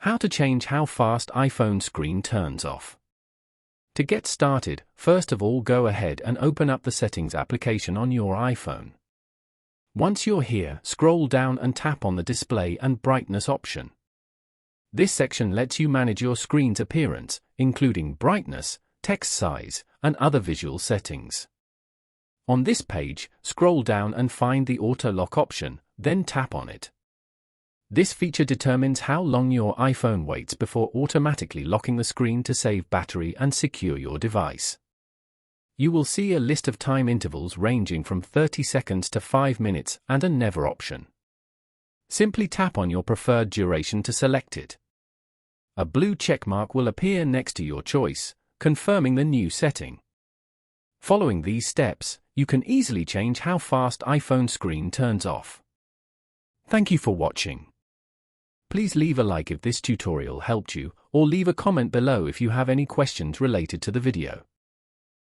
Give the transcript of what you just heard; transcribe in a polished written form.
How to change how fast iPhone screen turns off. To get started, first of all go ahead and open up the Settings application on your iPhone. Once you're here, scroll down and tap on the Display and Brightness option. This section lets you manage your screen's appearance, including brightness, text size, and other visual settings. On this page, scroll down and find the Auto Lock option, then tap on it. This feature determines how long your iPhone waits before automatically locking the screen to save battery and secure your device. You will see a list of time intervals ranging from 30 seconds to 5 minutes and a never option. Simply tap on your preferred duration to select it. A blue checkmark will appear next to your choice, confirming the new setting. Following these steps, you can easily change how fast iPhone screen turns off. Thank you for watching. Please leave a like if this tutorial helped you, or leave a comment below if you have any questions related to the video.